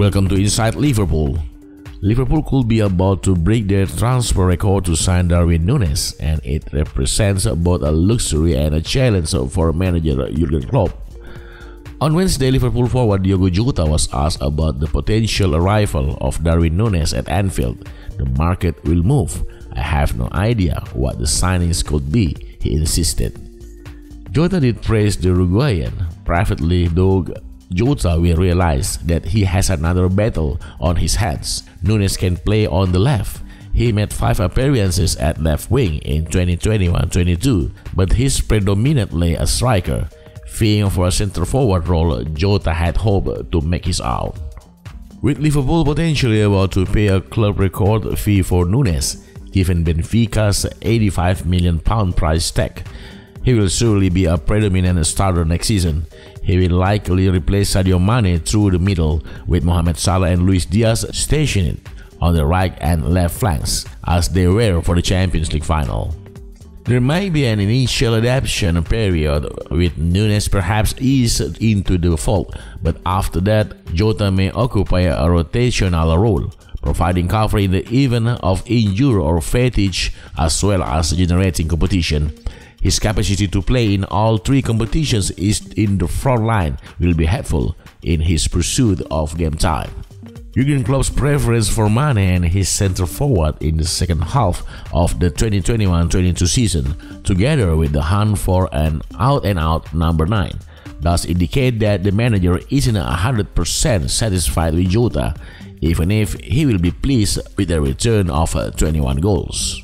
Welcome to Inside Liverpool. Liverpool could be about to break their transfer record to sign Darwin Núñez, and it represents both a luxury and a challenge for manager Jürgen Klopp. On Wednesday, Liverpool forward Diogo Jota was asked about the potential arrival of Darwin Núñez at Anfield. The market will move. I have no idea what the signings could be, he insisted. Jota did praise the Uruguayan. Privately, though, Jota will realize that he has another battle on his hands. Núñez can play on the left. He made 5 appearances at left wing in 2021-22, but he's predominantly a striker. Vying for a center-forward role, Jota had hoped to make his out. With Liverpool potentially about to pay a club record fee for Núñez, given Benfica's £85 million price tag, he will surely be a predominant starter next season. He will likely replace Sadio Mane through the middle, with Mohamed Salah and Luis Diaz stationed on the right and left flanks, as they were for the Champions League final. There might be an initial adaptation period, with Núñez perhaps eased into the fold, but after that, Jota may occupy a rotational role, providing cover in the event of injury or fatigue, as well as generating competition. His capacity to play in all 3 competitions is in the front line will be helpful in his pursuit of game time. Jürgen Klopp's preference for Mane and his center-forward in the second half of the 2021-22 season, together with the hunt for an out-and-out number 9, does indicate that the manager isn't 100% satisfied with Jota, even if he will be pleased with the return of 21 goals.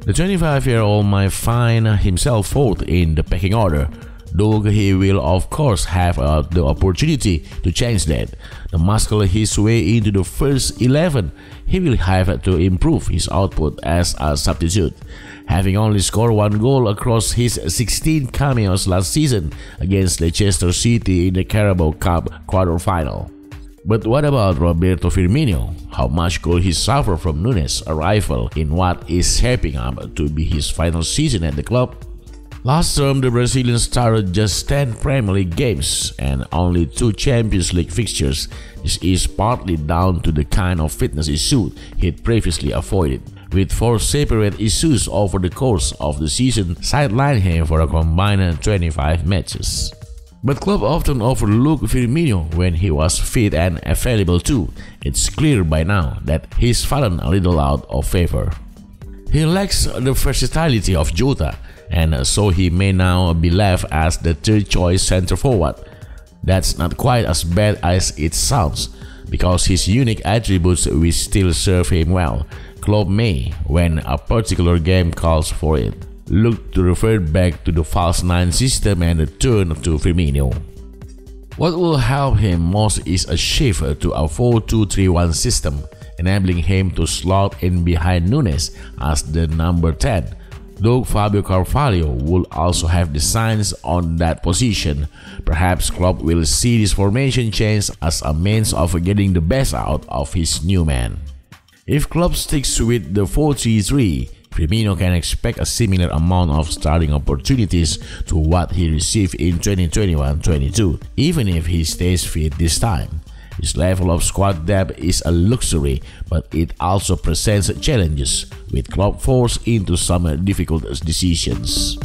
The 25-year-old might find himself fourth in the pecking order, though he will of course have the opportunity to change that. To muscle his way into the first 11, he will have to improve his output as a substitute, having only scored 1 goal across his 16 cameos last season against Leicester City in the Carabao Cup quarter-final. But what about Roberto Firmino? How much could he suffer from Núñez's arrival in what is shaping up to be his final season at the club? Last term, the Brazilian started just 10 Premier League games and only 2 Champions League fixtures. This is partly down to the kind of fitness issue he'd previously avoided, with 4 separate issues over the course of the season sidelined him for a combined 25 matches. But Klopp often overlooked Firmino when he was fit and available too. It's clear by now that he's fallen a little out of favor. He lacks the versatility of Jota, and so he may now be left as the third-choice center-forward. That's not quite as bad as it sounds, because his unique attributes will still serve him well. Klopp may, when a particular game calls for it, look to revert back to the false 9 system and return to Firmino. What will help him most is a shift to a 4-2-3-1 system, enabling him to slot in behind Núñez as the number 10. Though Fabio Carvalho will also have the signs on that position, perhaps Klopp will see this formation change as a means of getting the best out of his new man. If Klopp sticks with the 4-3-3, Firmino can expect a similar amount of starting opportunities to what he received in 2021-22, even if he stays fit this time. His level of squad depth is a luxury, but it also presents challenges, with Klopp forced into some difficult decisions.